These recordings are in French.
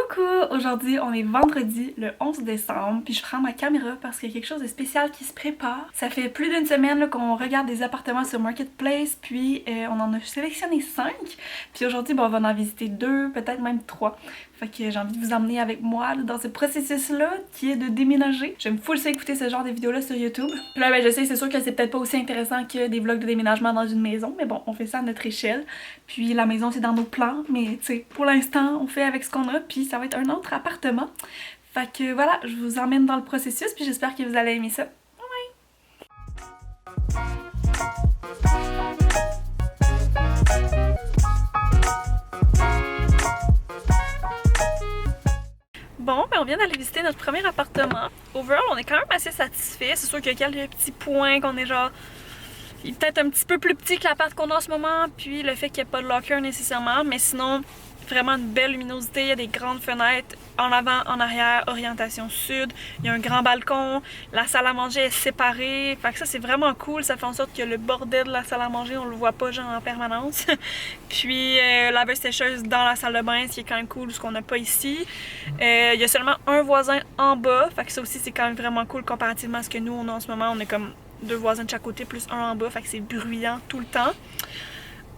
Coucou! Aujourd'hui, on est vendredi, le 11 décembre, puis je prends ma caméra parce qu'il y a quelque chose de spécial qui se prépare. Ça fait plus d'une semaine qu'on regarde des appartements sur Marketplace, puis on en a sélectionné 5. Puis aujourd'hui, on va en visiter 2, peut-être même 3. Fait que j'ai envie de vous emmener avec moi dans ce processus-là qui est de déménager. J'aime full ça écouter ce genre de vidéos-là sur YouTube. Puis là, je sais, c'est sûr que c'est peut-être pas aussi intéressant que des vlogs de déménagement dans une maison, mais bon, on fait ça à notre échelle. Puis la maison, c'est dans nos plans, mais tu sais, pour l'instant, on fait avec ce qu'on a, puis ça va être un autre appartement. Fait que voilà, je vous emmène dans le processus, puis j'espère que vous allez aimer ça. Bon, ben on vient d'aller visiter notre premier appartement. Overall, on est quand même assez satisfait. C'est sûr qu'il y a quelques petits points qu'on est genre... Il est peut-être un petit peu plus petit que l'appart qu'on a en ce moment, puis le fait qu'il n'y ait pas de locker nécessairement, mais sinon, vraiment une belle luminosité. Il y a des grandes fenêtres en avant, en arrière, orientation sud. Il y a un grand balcon. La salle à manger est séparée. Fait que ça, c'est vraiment cool. Ça fait en sorte que le bordel de la salle à manger, on le voit pas genre en permanence. Puis laveuse sécheuse dans la salle de bain, ce qui est quand même cool, ce qu'on n'a pas ici. Il y a seulement un voisin en bas. Fait que ça aussi, c'est quand même vraiment cool comparativement à ce que nous, on a en ce moment. On est comme 2 voisins de chaque côté, plus un en bas. Fait que c'est bruyant tout le temps.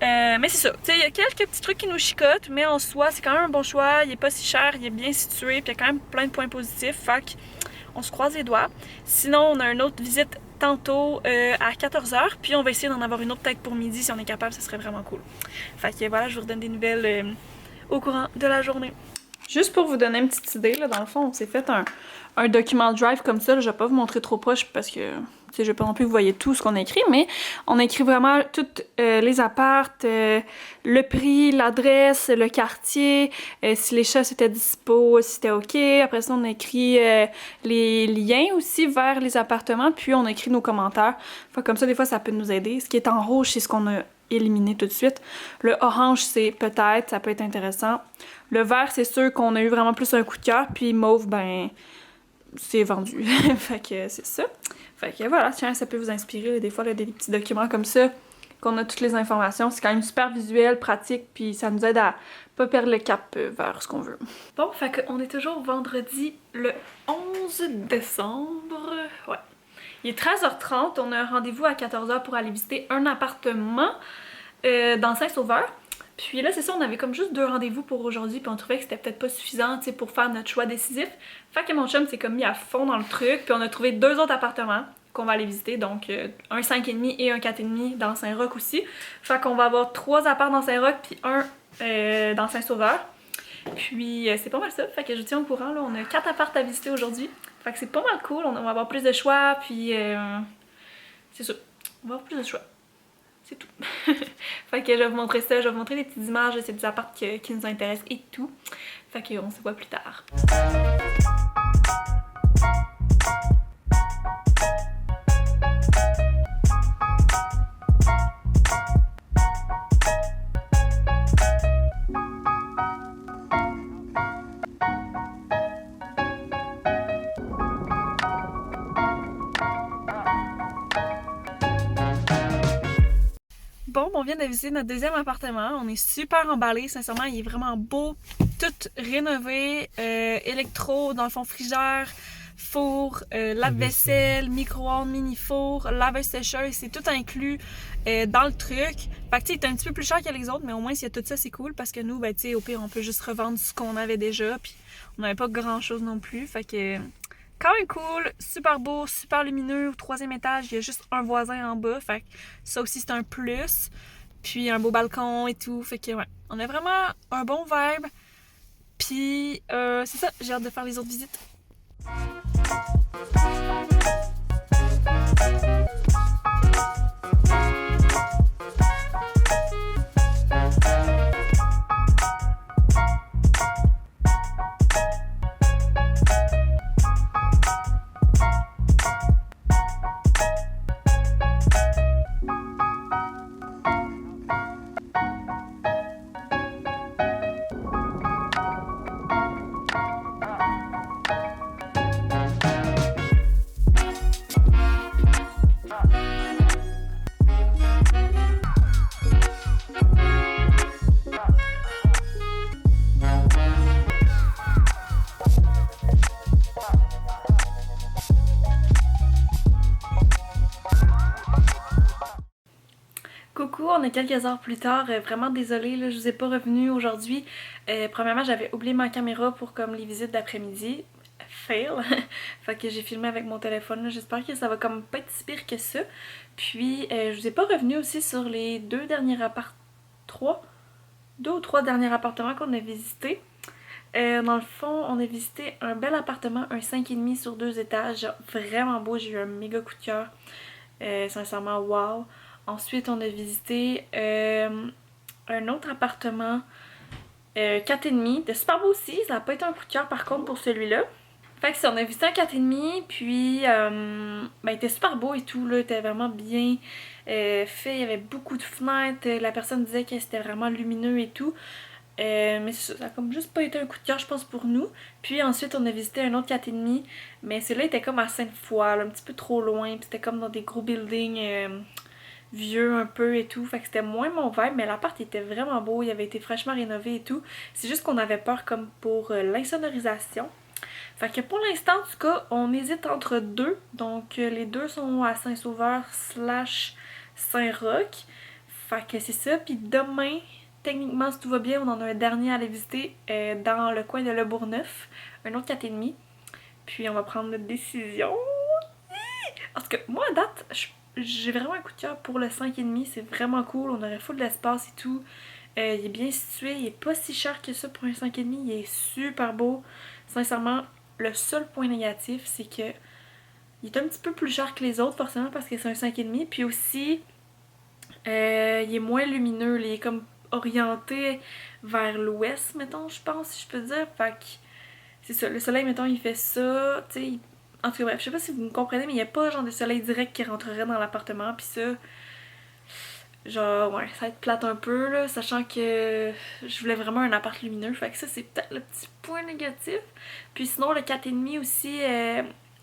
Mais c'est ça, il y a quelques petits trucs qui nous chicotent, mais en soi, c'est quand même un bon choix, il est pas si cher, il est bien situé, puis il y a quand même plein de points positifs, fait qu'on se croise les doigts. Sinon, on a une autre visite tantôt à 14h, puis on va essayer d'en avoir une autre peut-être pour midi, si on est capable, ce serait vraiment cool. Fait que voilà, je vous redonne des nouvelles au courant de la journée. Juste pour vous donner une petite idée, là, dans le fond, on s'est fait un document drive comme ça, là, je vais pas vous montrer trop proche parce que... je vais pas non plus vous voyez tout ce qu'on a écrit, mais on a écrit vraiment toutes les appartes, le prix, l'adresse, le quartier, si les chats étaient dispo, si c'était ok. Après ça, on a écrit les liens aussi vers les appartements, puis on a écrit nos commentaires. Fait comme ça, des fois, ça peut nous aider. Ce qui est en rouge, c'est ce qu'on a éliminé tout de suite. Le orange, c'est peut-être, ça peut être intéressant. Le vert, c'est sûr qu'on a eu vraiment plus un coup de cœur, puis mauve, ben... c'est vendu. Fait que c'est ça. Fait que voilà, tiens, ça peut vous inspirer. Des fois, là, des petits documents comme ça, qu'on a toutes les informations. C'est quand même super visuel, pratique, puis ça nous aide à pas perdre le cap vers ce qu'on veut. Bon, fait qu'on est toujours vendredi le 11 décembre. Ouais. Il est 13h30. On a un rendez-vous à 14h pour aller visiter un appartement dans Saint-Sauveur. Puis là, c'est ça, on avait comme juste 2 rendez-vous pour aujourd'hui, puis on trouvait que c'était peut-être pas suffisant, tu sais, pour faire notre choix décisif. Fait que mon chum s'est comme mis à fond dans le truc, puis on a trouvé 2 autres appartements qu'on va aller visiter, donc un 5,5 et un 4,5 dans Saint-Roch aussi. Fait qu'on va avoir 3 apparts dans Saint-Roch, puis un dans Saint-Sauveur. Puis c'est pas mal ça, fait que je tiens au courant, là, on a 4 apparts à visiter aujourd'hui. Fait que c'est pas mal cool, on va avoir plus de choix, puis c'est ça, on va avoir plus de choix. C'est tout. Fait que je vais vous montrer ça, je vais vous montrer des petites images de ces petits apparts qui nous intéressent et tout. Fait qu'on se voit plus tard. Bon, on vient de visiter notre deuxième appartement. On est super emballés. Sincèrement, il est vraiment beau. Tout rénové. Électro, dans le fond, frigère, four, lave-vaisselle, micro-ondes, mini-four, laveuse sécheuse. C'est tout inclus dans le truc. Fait que, tu sais, il est un petit peu plus cher que les autres, mais au moins, s'il y a tout ça, c'est cool parce que nous, ben, tu sais, au pire, on peut juste revendre ce qu'on avait déjà. Puis, on n'avait pas grand-chose non plus. Fait que... quand même cool, super beau, super lumineux. Au 3e étage, il y a juste un voisin en bas. Fait que ça aussi, c'est un plus. Puis un beau balcon et tout. Fait que ouais, on a vraiment un bon vibe. Puis c'est ça, j'ai hâte de faire les autres visites. Coucou, on est quelques heures plus tard, vraiment désolée, là, je vous ai pas revenu aujourd'hui. Premièrement, j'avais oublié ma caméra pour comme les visites d'après-midi. Fail! Fait que j'ai filmé avec mon téléphone, j'espère que ça va comme pas être si pire que ça. Puis, je vous ai pas revenu aussi sur les deux ou trois derniers appartements qu'on a visités. Dans le fond, on a visité un bel appartement, un 5,5 sur 2 étages, vraiment beau, j'ai eu un méga coup de cœur. Sincèrement, wow! Ensuite, on a visité un autre appartement, 4,5, de super beau aussi. Ça n'a pas été un coup de cœur par contre pour celui-là. Fait que ça, on a visité un 4,5, puis il était super beau et tout, là, il était vraiment bien fait, il y avait beaucoup de fenêtres, la personne disait que c'était vraiment lumineux et tout. Mais ça a comme juste pas été un coup de cœur, je pense, pour nous. Puis ensuite, on a visité un autre 4,5, mais celui-là était comme à Sainte-Foy, là, un petit peu trop loin, puis c'était comme dans des gros buildings vieux un peu et tout. Fait que c'était moins mon vibe, mais l'appart était vraiment beau, il avait été fraîchement rénové et tout. C'est juste qu'on avait peur comme pour l'insonorisation. Fait que pour l'instant, en tout cas, on hésite entre deux. Donc les deux sont à Saint-Sauveur / Saint-Roch. Fait que c'est ça. Puis demain, techniquement, si tout va bien, on en a un dernier à aller visiter dans le coin de Le Bourgneuf. Un autre 4,5. Puis on va prendre notre décision. En tout cas, moi à date, j'ai vraiment un coup de cœur pour le 5,5. C'est vraiment cool. On aurait full d'espace et tout. Il est bien situé. Il est pas si cher que ça pour un 5,5. Il est super beau. Sincèrement, le seul point négatif, c'est que il est un petit peu plus cher que les autres, forcément, parce que c'est un 5,5. Puis aussi, il est moins lumineux. Il est comme orienté vers l'ouest, mettons, je pense, si je peux dire. Fait que c'est ça. Le soleil, mettons, il fait ça. Tu sais, en tout cas, bref, je sais pas si vous me comprenez, mais il n'y a pas genre de soleil direct qui rentrerait dans l'appartement. Puis ça, genre, ouais, ça va être plate un peu, là, sachant que je voulais vraiment un appart lumineux. Fait que ça, c'est peut-être le petit point négatif. Puis sinon, le 4,5 aussi,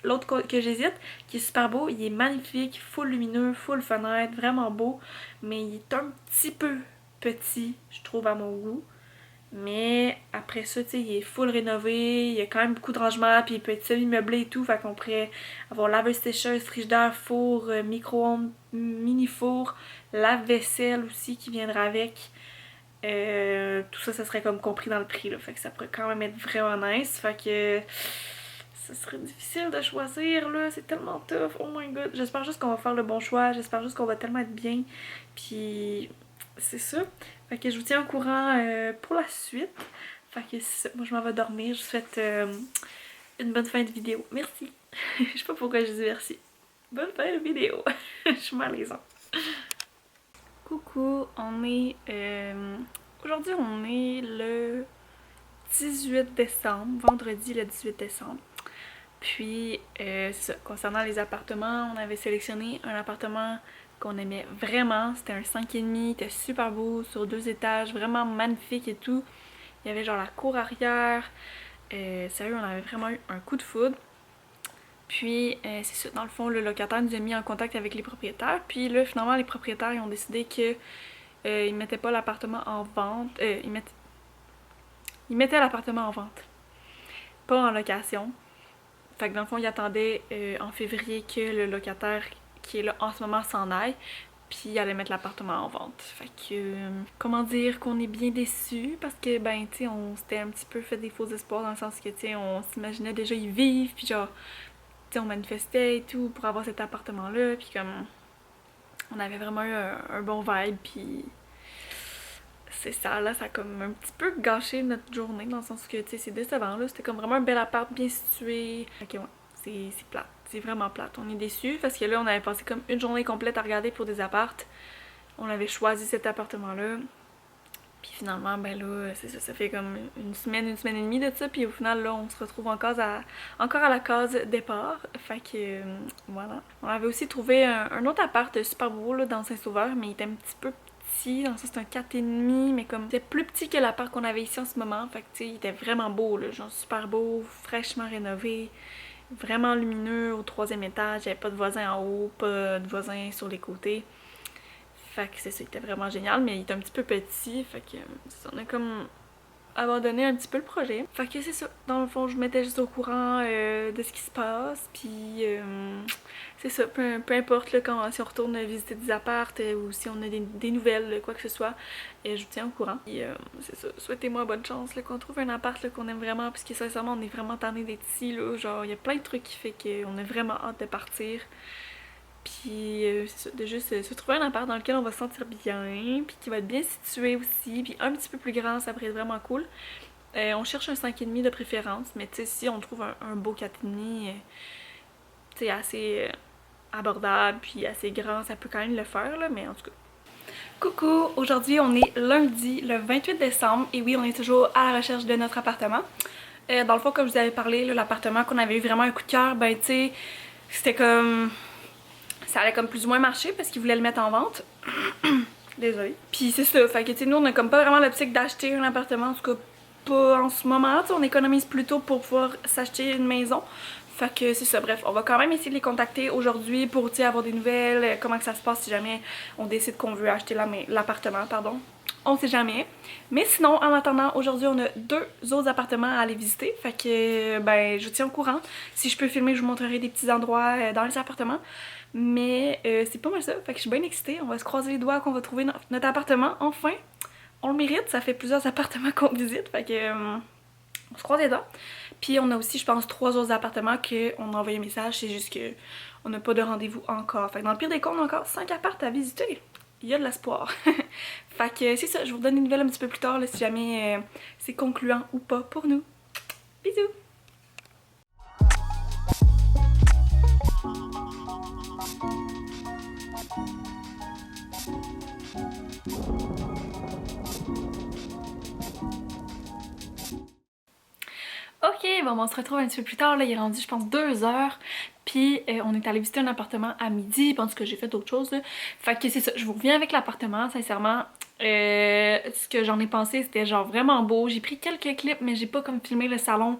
l'autre que j'hésite, qui est super beau, il est magnifique, full lumineux, full fenêtre, vraiment beau. Mais il est un petit peu petit, je trouve, à mon goût. Mais après ça, tu sais, il est full rénové, il y a quand même beaucoup de rangements, puis il peut être semi-meublé et tout, fait qu'on pourrait avoir laveuse sécheuse, frigidaire, four, micro-ondes, mini-four, lave-vaisselle aussi qui viendra avec. Tout ça, ça serait comme compris dans le prix, là, fait que ça pourrait quand même être vraiment nice, fait que ça serait difficile de choisir, là, c'est tellement tough, oh my god. J'espère juste qu'on va faire le bon choix, j'espère juste qu'on va tellement être bien, puis c'est ça. Fait que je vous tiens au courant pour la suite. Fait que c'est ça. Moi je m'en vais dormir. Je vous souhaite une bonne fin de vidéo. Merci. Je sais pas pourquoi je dis merci. Bonne fin de vidéo. Je suis malaisante. Coucou, on est... aujourd'hui on est le 18 décembre, vendredi le 18 décembre. Puis, c'est ça, concernant les appartements, on avait sélectionné un appartement qu'on aimait vraiment. C'était un 5,5, il était super beau, sur 2 étages, vraiment magnifique et tout. Il y avait genre la cour arrière. Sérieux, on avait vraiment eu un coup de foudre. Puis, c'est ça, dans le fond, le locataire nous a mis en contact avec les propriétaires. Puis là, finalement, les propriétaires, ils ont décidé que ils mettaient pas l'appartement en vente. Ils mettaient l'appartement en vente, pas en location. Fait que dans le fond, ils attendaient en février que le locataire qui est là en ce moment s'en aille, puis il allait mettre l'appartement en vente. Fait que, comment dire qu'on est bien déçus, parce que, ben, tu sais, on s'était un petit peu fait des faux espoirs dans le sens que, tu sais, on s'imaginait déjà y vivre, puis genre, tu sais, on manifestait et tout pour avoir cet appartement-là, puis comme, on avait vraiment eu un bon vibe, puis c'est ça, là, ça a comme un petit peu gâché notre journée, dans le sens que, tu sais, c'est décevant, là, c'était comme vraiment un bel appart bien situé. Ok, ouais, c'est plate, c'est vraiment plate. On est déçus, parce que là, on avait passé comme une journée complète à regarder pour des appartes. On avait choisi cet appartement-là, puis finalement, ben là, c'est ça, ça fait comme une semaine et demie de ça, puis au final, là, on se retrouve encore à la case départ. Fait que, voilà. On avait aussi trouvé un autre appart super beau, là, dans Saint-Sauveur, mais il était un petit peu petit, dans le sens c'est un 4,5, mais comme c'était plus petit que l'appart qu'on avait ici en ce moment, fait que tu sais, il était vraiment beau, là, genre super beau, fraîchement rénové, vraiment lumineux au 3e étage, il n'y avait pas de voisins en haut, pas de voisins sur les côtés. Fait que c'est ça, il était vraiment génial, mais il était un petit peu petit, fait que on a comme abandonné un petit peu le projet. Fait que c'est ça. Dans le fond, je me mettais juste au courant de ce qui se passe. Puis c'est ça. Peu importe là, si on retourne visiter des appartes ou si on a des nouvelles, quoi que ce soit, je vous tiens au courant. Puis c'est ça. Souhaitez-moi bonne chance là, qu'on trouve un appart là, qu'on aime vraiment. Parce que sincèrement, on est vraiment tanné d'être ici. Là. Genre, il y a plein de trucs qui fait qu'on a vraiment hâte de partir. Puis c'est ça, de juste se trouver un appart dans lequel on va se sentir bien, puis qui va être bien situé aussi, puis un petit peu plus grand, ça pourrait être vraiment cool. On cherche un 5,5 de préférence, mais tu sais, si on trouve un beau 4,5, tu sais, assez abordable, puis assez grand, ça peut quand même le faire, là, mais en tout cas. Coucou! Aujourd'hui, on est lundi, le 28 décembre, et oui, on est toujours à la recherche de notre appartement. Dans le fond, comme je vous avais parlé, l'appartement qu'on avait eu vraiment un coup de cœur, ben tu sais, c'était comme... ça allait comme plus ou moins marcher parce qu'ils voulaient le mettre en vente. Désolée. Puis c'est ça, fait que tu sais, nous on a comme pas vraiment l'optique d'acheter un appartement, en tout cas pas en ce moment, on économise plutôt pour pouvoir s'acheter une maison. Fait que c'est ça, bref, on va quand même essayer de les contacter aujourd'hui pour avoir des nouvelles, comment que ça se passe si jamais on décide qu'on veut acheter l'appartement, pardon. On sait jamais. Mais sinon, en attendant, aujourd'hui on a 2 autres appartements à aller visiter. Fait que ben je vous tiens au courant. Si je peux filmer, je vous montrerai des petits endroits dans les appartements. Mais c'est pas mal ça, fait que je suis bien excitée. On va se croiser les doigts qu'on va trouver notre appartement, enfin. On le mérite, ça fait plusieurs appartements qu'on visite, fait que on se croise les doigts. Puis on a aussi, je pense, 3 autres appartements qu'on a envoyé un message, c'est juste que on n'a pas de rendez-vous encore. Fait que dans le pire des cas, on a encore 5 apparts à visiter. Il y a de l'espoir. Fait que c'est ça, je vous redonne des nouvelles un petit peu plus tard là, si jamais c'est concluant ou pas pour nous. Bisous! Ok, bon, on se retrouve un petit peu plus tard, là, il est rendu je pense 2 heures, puis on est allé visiter un appartement à midi, parce que j'ai fait d'autres choses, là. Fait que c'est ça, je vous reviens avec l'appartement, sincèrement, ce que j'en ai pensé c'était genre vraiment beau, j'ai pris quelques clips mais j'ai pas comme filmé le salon,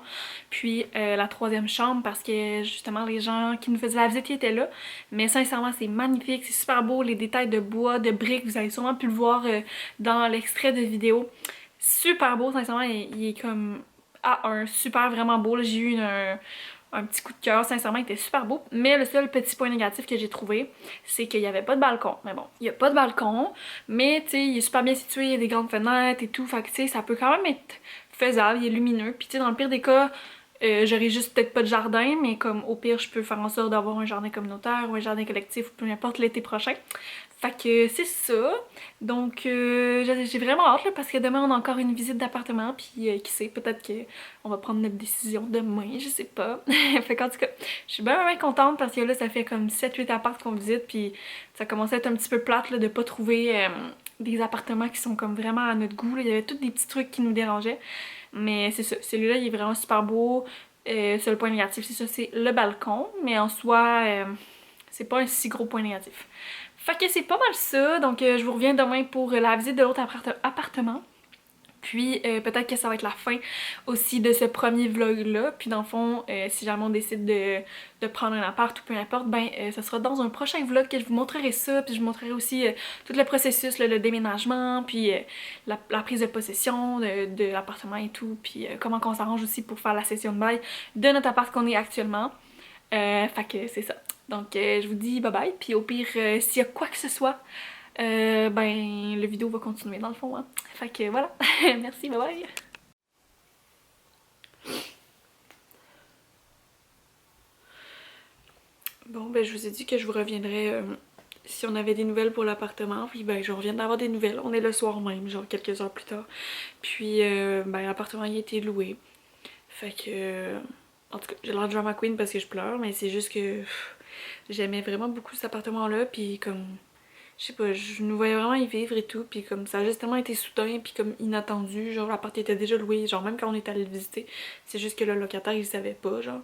puis la 3e chambre parce que justement les gens qui nous faisaient la visite ils étaient là, mais sincèrement c'est magnifique, c'est super beau, les détails de bois, de briques, vous avez sûrement pu le voir dans l'extrait de vidéo, super beau, sincèrement il est comme... un super vraiment beau, j'ai eu un petit coup de cœur, sincèrement il était super beau, mais le seul petit point négatif que j'ai trouvé c'est qu'il n'y avait pas de balcon, mais bon, il n'y a pas de balcon, mais tu sais il est super bien situé, il y a des grandes fenêtres et tout, fait que tu sais ça peut quand même être faisable, il est lumineux, puis tu sais dans le pire des cas j'aurais juste peut-être pas de jardin, mais comme au pire je peux faire en sorte d'avoir un jardin communautaire ou un jardin collectif ou peu importe l'été prochain. Fait que c'est ça. Donc j'ai vraiment hâte là, parce que demain on a encore une visite d'appartement, puis qui sait, peut-être qu'on va prendre notre décision demain, je sais pas. Fait qu'en tout cas, je suis bien contente parce que là ça fait comme 7-8 appartements qu'on visite, puis ça commençait à être un petit peu plate là, de pas trouver des appartements qui sont comme vraiment à notre goût, là. Il y avait tous des petits trucs qui nous dérangeaient. Mais c'est ça, celui-là il est vraiment super beau. Seul point négatif c'est ça, c'est le balcon, mais en soi c'est pas un si gros point négatif. Fait que c'est pas mal ça, donc je vous reviens demain pour la visite de l'autre appartement. Puis peut-être que ça va être la fin aussi de ce premier vlog là. Puis dans le fond, si jamais on décide de prendre un appart ou peu importe, ben ça sera dans un prochain vlog que je vous montrerai ça. Puis je vous montrerai aussi tout le processus, là, le déménagement, puis la prise de possession de l'appartement et tout. Puis comment qu'on s'arrange aussi pour faire la session de bail de notre appart qu'on est actuellement. Fait que c'est ça. Donc je vous dis bye bye, puis au pire s'il y a quoi que ce soit, ben la vidéo va continuer dans le fond, hein. Fait que voilà, merci, bye bye! Bon ben je vous ai dit que je vous reviendrai si on avait des nouvelles pour l'appartement, puis ben je reviens d'avoir des nouvelles, on est le soir même, genre quelques heures plus tard. Puis ben l'appartement il a été loué, fait que... en tout cas, j'ai l'air de drama queen parce que je pleure, mais c'est juste que j'aimais vraiment beaucoup cet appartement-là, puis comme, je sais pas, je nous voyais vraiment y vivre et tout, puis comme ça a juste tellement été soudain, puis comme inattendu, genre l'appart était déjà loué, genre même quand on est allé le visiter, c'est juste que le locataire il savait pas, genre,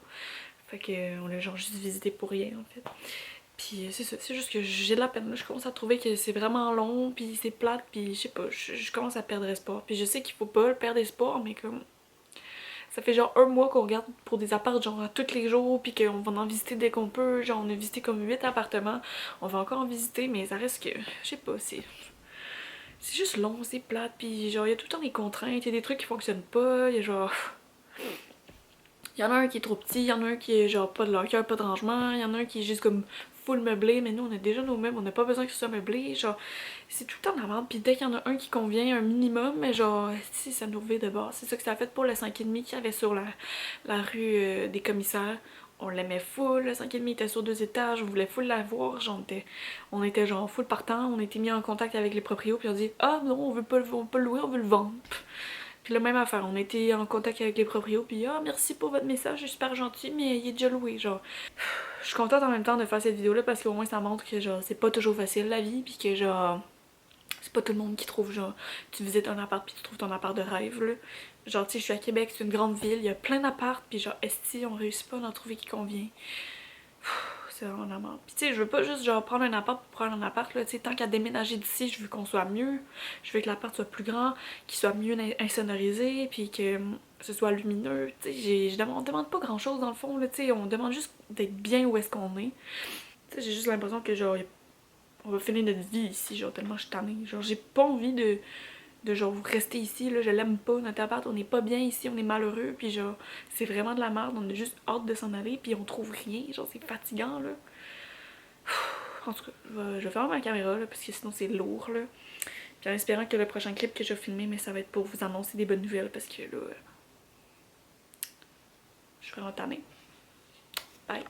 fait que on l'a genre juste visité pour rien en fait. Puis c'est ça, c'est juste que j'ai de la peine, là. Je commence à trouver que c'est vraiment long, puis c'est plate, puis je sais pas, je commence à perdre espoir, puis je sais qu'il faut pas perdre espoir, mais comme... ça fait genre 1 mois qu'on regarde pour des apparts genre à tous les jours, puis qu'on va en visiter dès qu'on peut. Genre on a visité comme 8 appartements, on va encore en visiter, mais ça reste que, je sais pas, c'est c'est juste long, c'est plate, puis genre, il y a tout le temps des contraintes, il y a des trucs qui fonctionnent pas, il y a genre... Il y en a un qui est trop petit, il y en a un qui est genre pas de locker, pas de rangement, il y en a un qui est juste comme full meublé, mais nous on a déjà nos meubles, on n'a pas besoin que ce soit meublé, genre c'est tout le temps de la merde, puis dès qu'il y en a un qui convient un minimum, mais genre si ça nous revient de base, c'est ça que ça a fait pour le 5,5 qu'il y avait sur la rue des commissaires. On l'aimait full, le 5,5 était sur 2 étages, on voulait full l'avoir, genre on était genre full partant, on était mis en contact avec les proprios puis on dit ah non on veut pas le louer, on veut le vendre. Puis la même affaire, on était en contact avec les proprios, puis ah merci pour votre message, c'est super gentil, mais il est déjà loué, genre. Je suis contente en même temps de faire cette vidéo là parce qu'au moins ça montre que genre c'est pas toujours facile la vie, puis que genre c'est pas tout le monde qui trouve genre tu visites un appart puis tu trouves ton appart de rêve là. Genre tu sais je suis à Québec, c'est une grande ville, il y a plein d'apparts, puis genre esti on réussit pas à en trouver qui convient. C'est vraiment la merde. Puis tu sais, je veux pas juste genre prendre un appart pour prendre un appart là, tu sais, tant qu'à déménager d'ici, je veux qu'on soit mieux. Je veux que l'appart soit plus grand, qu'il soit mieux insonorisé, puis que ce soit lumineux. Tu sais, on demande pas grand chose dans le fond là, tu sais, on demande juste d'être bien où est-ce qu'on est. Tu sais, j'ai juste l'impression que genre on va finir notre vie ici, genre tellement je suis tannée. Genre j'ai pas envie de genre rester ici, là, je l'aime pas, notre appart, on est pas bien ici, on est malheureux, puis genre, c'est vraiment de la merde, on a juste hâte de s'en aller, puis on trouve rien, genre c'est fatigant, là. En tout cas, je vais fermer ma caméra, là, parce que sinon c'est lourd, là. Puis en espérant que le prochain clip que je vais filmer, mais ça va être pour vous annoncer des bonnes nouvelles, parce que là, je suis vraiment tannée. Bye!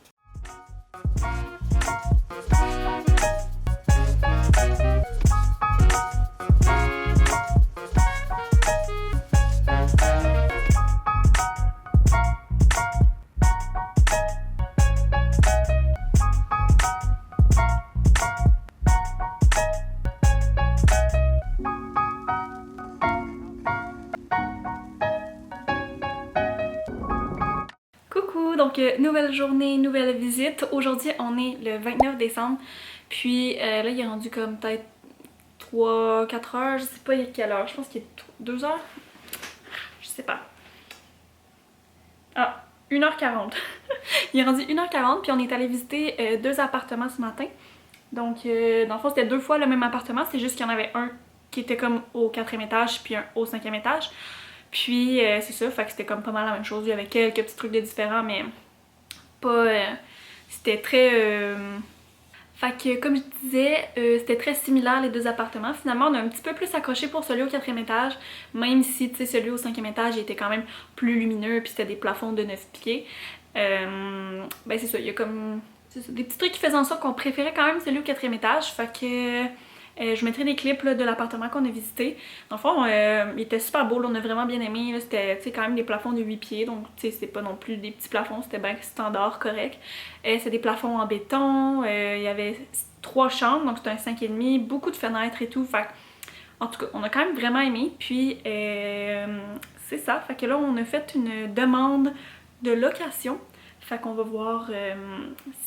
Coucou, donc nouvelle journée, nouvelle visite. Aujourd'hui on est le 29 décembre, puis là il est rendu comme peut-être 3-4 heures, je sais pas il est quelle heure, je pense qu'il est 2 heures, je sais pas. Ah, 1h40. Il est rendu 1h40, puis on est allé visiter 2 appartements ce matin. Donc dans le fond c'était 2 fois le même appartement, c'est juste qu'il y en avait un qui était comme au 4e étage puis un au 5e étage. Puis c'est ça, fait que c'était comme pas mal la même chose, il y avait quelques petits trucs de différents, mais pas... c'était très... Fait que comme je disais, c'était très similaire les 2 appartements. Finalement, on a un petit peu plus accroché pour celui au 4e étage, même si tu sais celui au 5e étage il était quand même plus lumineux, puis c'était des plafonds de 9 pieds. Ben c'est ça, il y a comme... des petits trucs qui faisaient en sorte qu'on préférait quand même celui au 4e étage, fait que... je mettrai des clips là, de l'appartement qu'on a visité. Dans le fond, il était super beau, là, on a vraiment bien aimé. C'était quand même des plafonds de 8 pieds, donc c'est pas non plus des petits plafonds, c'était bien standard, correct. C'est des plafonds en béton, il y avait 3 chambres, donc c'était un 5,5, beaucoup de fenêtres et tout. Fait, en tout cas, on a quand même vraiment aimé. Puis c'est ça, fait que là on a fait une demande de location. Fait qu'on va voir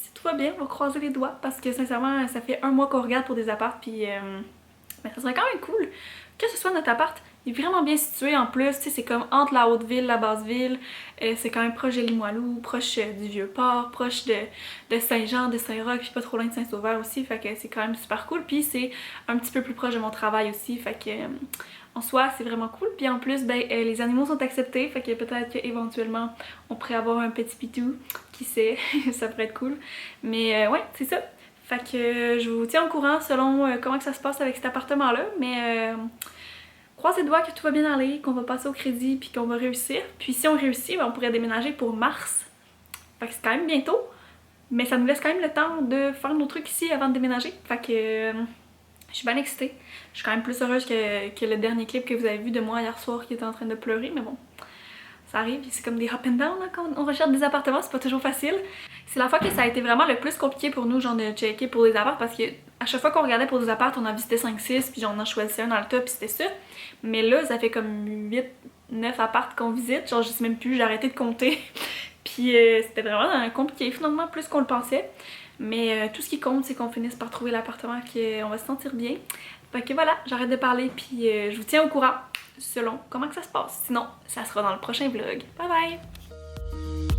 si tout va bien, on va croiser les doigts parce que sincèrement ça fait 1 mois qu'on regarde pour des apparts, puis ben, ça serait quand même cool que ce soit notre appart. Il est vraiment bien situé en plus, c'est comme entre la Haute-Ville, la Basse-Ville, c'est quand même proche de Limoilou, proche du Vieux-Port, proche de Saint-Jean, de Saint-Roch, puis pas trop loin de Saint-Sauveur aussi, fait que c'est quand même super cool. Puis c'est un petit peu plus proche de mon travail aussi, fait que en soi c'est vraiment cool. Puis en plus ben les animaux sont acceptés, fait que peut-être qu'éventuellement on pourrait avoir un petit pitou, qui sait, ça pourrait être cool. Mais ouais, c'est ça. Fait que je vous tiens au courant selon comment que ça se passe avec cet appartement là, mais croisez les doigts que tout va bien aller, qu'on va passer au crédit puis qu'on va réussir. Puis si on réussit, ben, on pourrait déménager pour mars. Fait que c'est quand même bientôt, mais ça nous laisse quand même le temps de faire nos trucs ici avant de déménager. Fait que je suis bien excitée. Je suis quand même plus heureuse que le dernier clip que vous avez vu de moi hier soir qui était en train de pleurer, mais bon, ça arrive, c'est comme des up and down là, quand on recherche des appartements, c'est pas toujours facile. C'est la fois que ça a été vraiment le plus compliqué pour nous, genre de checker pour des apparts, parce que à chaque fois qu'on regardait pour des apparts, on en visitait 5-6, puis on en choisissait un dans le top, puis c'était ça. Mais là, ça fait comme 8-9 apparts qu'on visite, genre je sais même plus, j'ai arrêté de compter. Puis c'était vraiment compliqué, finalement, plus qu'on le pensait. Mais tout ce qui compte, c'est qu'on finisse par trouver l'appartement qu'on va se sentir bien. Fait que voilà, j'arrête de parler, puis je vous tiens au courant selon comment que ça se passe. Sinon, ça sera dans le prochain vlog. Bye bye!